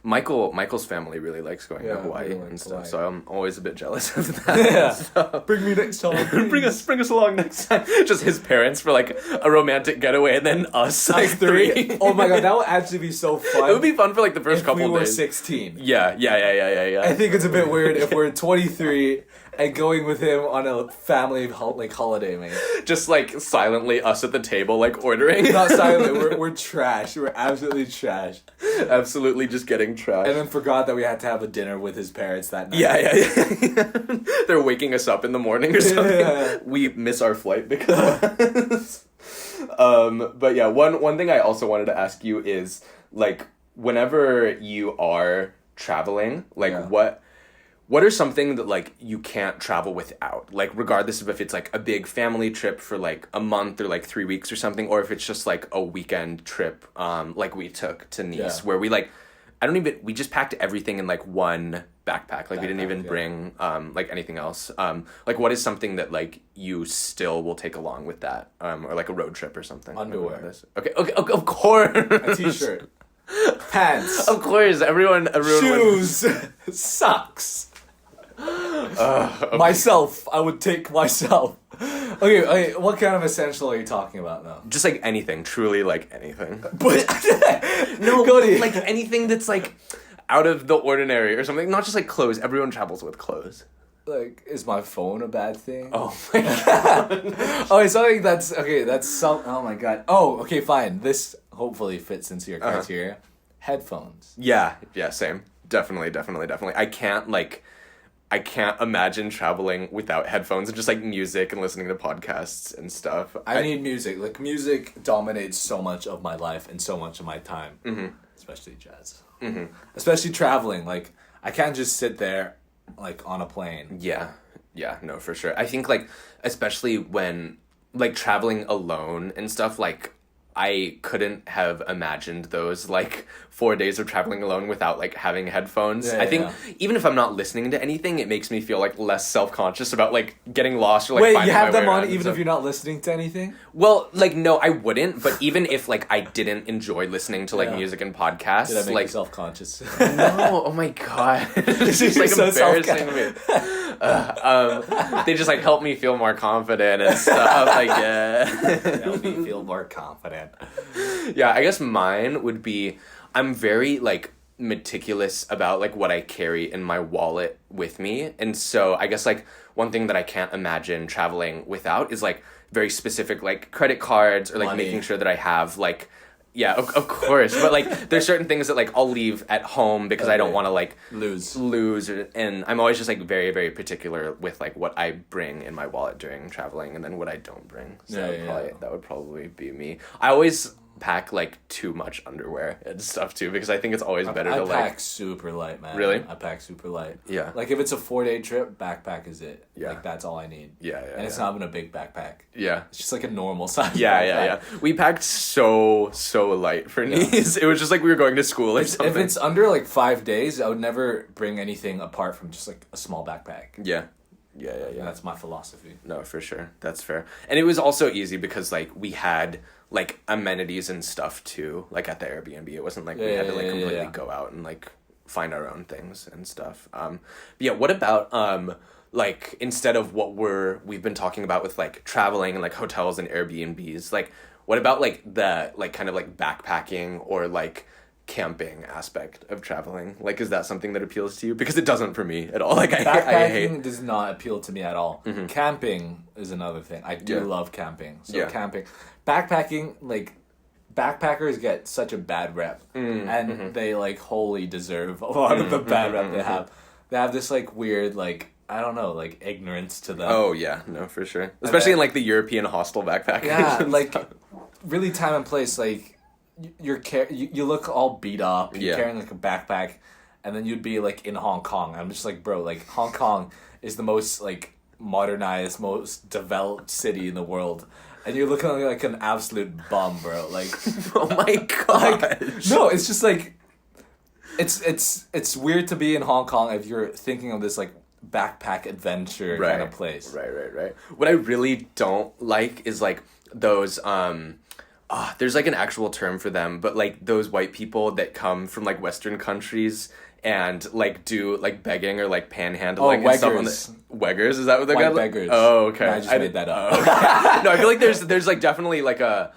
Michael's family really likes going to Hawaii and stuff, so I'm always a bit jealous of that.
Bring me next time.
bring us along next time. Just his parents for like a romantic getaway, and then us like three.
Oh my god, that would actually be so fun.
It would be fun for like the first couple days.
We were 16.
Yeah.
I think it's a bit weird if we're 23 and going with him on a family like holiday, mate.
Just like silently us at the table like ordering.
Not silently, we're trash. We're absolutely trash.
Absolutely just getting trashed.
And then forgot that we had to have a dinner with his parents that night.
Yeah. They're waking us up in the morning or something. Yeah. We miss our flight because but yeah, one thing I also wanted to ask you is like whenever you are traveling, like what are something that like you can't travel without? Like regardless of if it's like a big family trip for like a month or like 3 weeks or something, or if it's just like a weekend trip, like we took to Nice, where we like, we just packed everything in like one backpack. Like we didn't even bring like anything else. Like what is something that like you still will take along with that? Or like a road trip or something.
Underwear.
Okay, of course.
A t-shirt. Pants.
Of course, everyone
Shoes. Socks.
Okay.
Myself. I would take myself. Okay, what kind of essential are you talking about now?
Just like anything, truly like anything.
But
No,
Cody.
like anything that's like out of the ordinary or something. Not just like clothes. Everyone travels with clothes.
Like, is my phone a bad thing?
Oh my god.
Oh, something that's okay. That's some. Oh my god. Oh, okay, fine. This hopefully fits into your criteria. Headphones.
Yeah, same. Definitely. I can't imagine traveling without headphones and just like music and listening to podcasts and stuff.
I need music. Like, music dominates so much of my life and so much of my time. Mm-hmm. Especially jazz. Mm-hmm. Especially traveling. Like, I can't just sit there, like, on a plane.
Yeah, no, for sure. I think, like, especially when, like, traveling alone and stuff, like, I couldn't have imagined those, like, 4 days of traveling alone without, like, having headphones. I think even if I'm not listening to anything, it makes me feel, like, less self-conscious about, like, getting lost or, like,
Wait,
finding
you have
my way
them on
around
even
and
if you're not listening to anything?
Well, like, no, I wouldn't, but even if, like, I didn't enjoy listening to, like, music and podcasts,
Did I make
like...
you self-conscious?
No, oh my god. It's just, like,
so
embarrassing me. They just, like, help me feel more confident and stuff, like,
Help me feel more confident.
Yeah, I guess mine would be, I'm very, like, meticulous about, like, what I carry in my wallet with me, and so I guess, like, one thing that I can't imagine traveling without is, like, very specific, like, credit cards, or, like,
Money.
making sure that I have, like, yeah, of course, but, like, there's certain things that, like, I'll leave at home because I don't want to, like,
lose,
and I'm always just, like, very, very particular with, like, what I bring in my wallet during traveling, and then what I don't bring, so that would probably be me. I always pack like too much underwear and stuff too, because I think it's always better to like...
I pack super light, man.
Really?
I pack super light.
Yeah.
Like if it's a 4-day trip, backpack is it.
Yeah.
Like that's all I need.
Yeah.
And it's not even a big backpack.
Yeah.
It's just like a normal size.
Yeah. We packed so light for Nice. It was just like we were going to school or something.
If it's under like 5 days, I would never bring anything apart from just like a small backpack.
Yeah.
And that's my philosophy.
No, for sure. That's fair. And it was also easy because like we had like amenities and stuff too, like at the Airbnb. It wasn't like we had to like completely go out and like find our own things and stuff. But yeah, what about like instead of what we've been talking about with like traveling and like hotels and Airbnbs, like what about like the like kind of like backpacking or like camping aspect of traveling? Like, is that something that appeals to you? Because it doesn't for me at all. Like, I hate...
does not appeal to me at all. Mm-hmm. Camping is another thing. I do love camping. So camping. Backpacking, like, backpackers get such a bad rep. And they, like, wholly deserve a lot of the bad rep they have. They have this, like, weird, like, I don't know, like, ignorance to them.
Oh, yeah. No, for sure. Especially in, like, the European hostel backpackers.
Yeah, like, really time and place, like, you look all beat up. You're carrying like a backpack, and then you'd be like in Hong Kong. I'm just like, bro, like Hong Kong is the most like modernized, most developed city in the world, and you're looking like an absolute bum, bro. Like,
oh my god.
Like, no, it's just like, it's weird to be in Hong Kong if you're thinking of this like backpack adventure kind of place.
Right. What I really don't like is like those there's like an actual term for them, but like those white people that come from like Western countries and like do like begging or like panhandling and stuff on the weggers. Is that what they're called?
Beggars.
Oh, okay.
I just made that up.
Okay. No, I feel like there's like definitely like a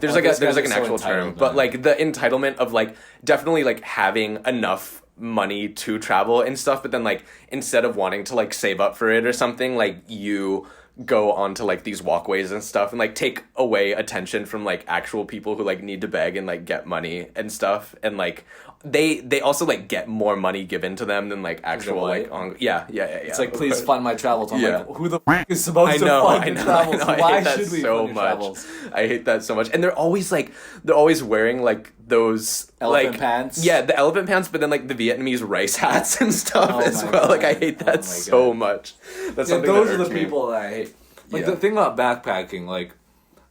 there's like an actual term,
man.
but like the entitlement of like definitely like having enough money to travel and stuff, but then like instead of wanting to like save up for it or something, like you go onto like these walkways and stuff and like take away attention from like actual people who like need to beg and like get money and stuff, and like they also like get more money given to them than like actual
white?
like yeah.
It's like, please fund my travels. I'm
Yeah.
like, who the f*** is supposed to fund your travels?
I
Why
hate that
should we
so
fund your
much.
travels?
I hate that so much. And they're always wearing like those
Elephant
like
pants?
Yeah, the elephant pants, but then like the Vietnamese rice hats and stuff
Oh
as
my
well. Like I
God.
hate
Oh
that
my
so
God.
much. That's
Yeah,
something
those
that
are the
irks me.
people that I hate. Like
Yeah.
the thing about backpacking, like,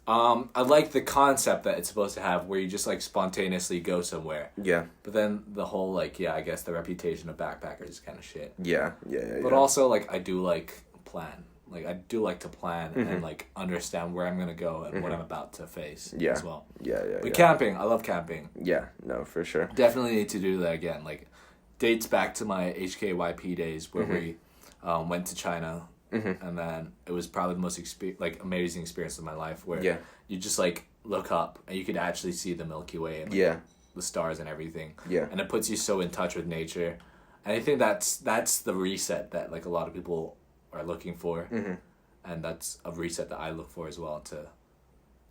I like the concept that it's supposed to have, where you just like spontaneously go somewhere.
Yeah.
But then the whole like, I guess the reputation of backpackers is kind of shit.
Yeah.
But also like I do like plan. Like I do like to plan and like understand where I'm gonna go and what I'm about to face
Yeah.
as well.
Yeah.
But camping, I love camping.
Yeah. No, for sure.
Definitely need to do that again. Like, dates back to my HKYP days where we went to China, and then it was probably the most amazing experience of my life. Where you just like look up and you could actually see the Milky Way and like, the stars and everything.
Yeah.
And it puts you so in touch with nature, and I think that's the reset that like a lot of people are looking for, and that's a reset that I look for as well, to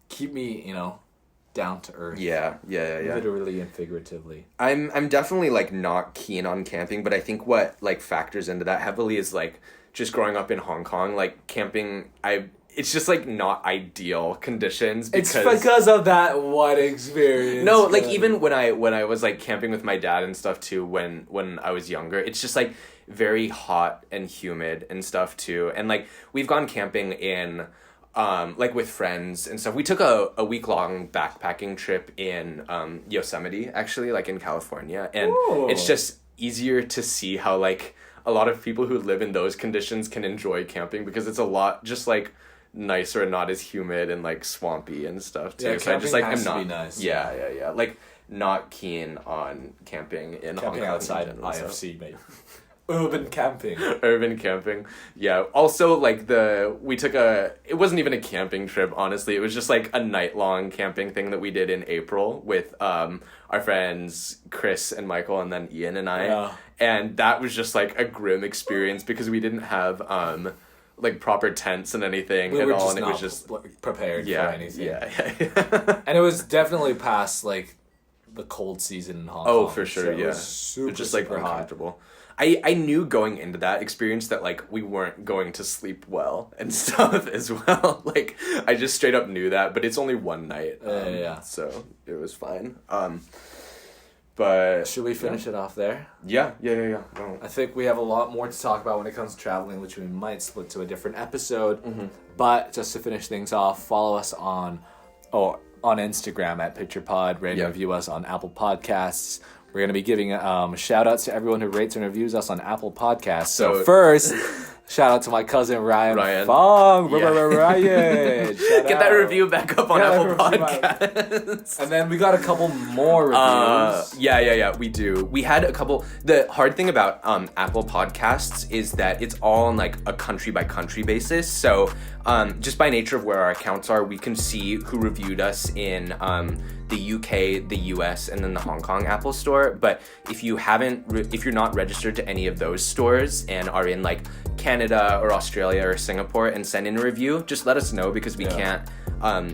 keep me, down to earth.
Yeah.
Literally and figuratively.
I'm definitely like not keen on camping, but I think what like factors into that heavily is like just growing up in Hong Kong, like camping. It's just like not ideal conditions because
It's because of that one experience.
no, like even when I was like camping with my dad and stuff too, when I was younger, it's just like very hot and humid and stuff too, and like we've gone camping in like with friends and stuff. We took a week-long backpacking trip in Yosemite, actually, like in California, and it's just easier to see how like a lot of people who live in those conditions can enjoy camping, because it's a lot just like nicer and not as humid and like swampy and stuff too.
Yeah,
so I just like
camping
I'm
has to
not
be nice.
yeah like not keen on camping in Hong
Camping
Kong
outside
in general, so.
IFC, mate. Urban camping.
Urban camping. Yeah. Also, like we took it wasn't even a camping trip, honestly. It was just like a night-long camping thing that we did in April with our friends Chris and Michael, and then Ian and I.
Yeah.
And that was just like a grim experience because we didn't have like proper tents and anything at all, and it was just
prepared for anything.
Yeah.
And it was definitely past like the cold season in Hong Kong.
Oh, for sure,
so it
yeah.
was super,
It's just like
super hot.
uncomfortable. I knew going into that experience that like we weren't going to sleep well and stuff as well. Like I just straight up knew that, but it's only one night. So it was fine. But
Should we finish it off there?
Yeah. Well,
I think we have a lot more to talk about when it comes to traveling, which we might split to a different episode. But just to finish things off, follow us on Instagram at PicturePod. Rate and review us on Apple Podcasts. We're going to be giving shout outs to everyone who rates and reviews us on Apple Podcasts. So first, shout out to my cousin Ryan Fong. Ryan.
Get that review back up on Apple Podcasts.
And then we got a couple more reviews.
Yeah, we do. We had a couple. The hard thing about Apple Podcasts is that it's all on like a country by country basis. So just by nature of where our accounts are, we can see who reviewed us in the UK, the US, and then the Hong Kong Apple Store. But if you if you're not registered to any of those stores and are in like Canada or Australia or Singapore and send in a review, just let us know, because we can't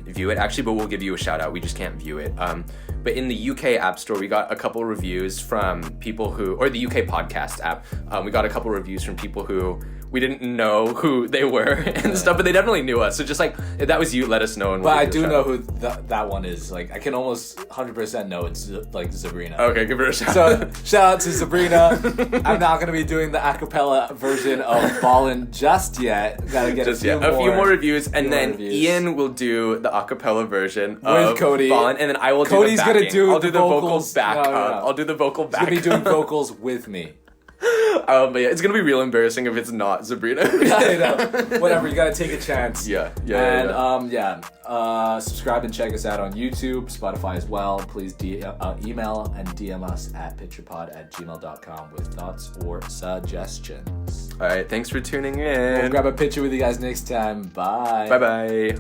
view it actually, but we'll give you a shout out. We just can't view it. But in the UK App Store, we got a couple reviews from people or the UK podcast app, we got a couple reviews from people who we didn't know who they were and stuff, but they definitely knew us. So just like, if that was you, let us know. And
but I do know who that one is. Like, I can almost 100% know it's like Sabrina.
Okay, give her a shout.
So shout out to Sabrina. I'm not gonna be doing the acapella version of Ballin' just yet. Gotta get a few more
reviews, and then Ian will do the acapella version
with Cody.
Ballin', and then I will do
Cody's
the backing.
gonna do
I'll do the vocals back
No.
up. I'll do the vocal back.
He's gonna be doing vocals with me.
But yeah, it's gonna be real embarrassing if it's not Sabrina.
I know. Whatever, you gotta take a chance.
Yeah.
Subscribe and check us out on YouTube, Spotify as well. Please email and DM us at picturepod@gmail.com with thoughts or suggestions.
All right, thanks for tuning in.
We'll grab a picture with you guys next time. Bye.
Bye.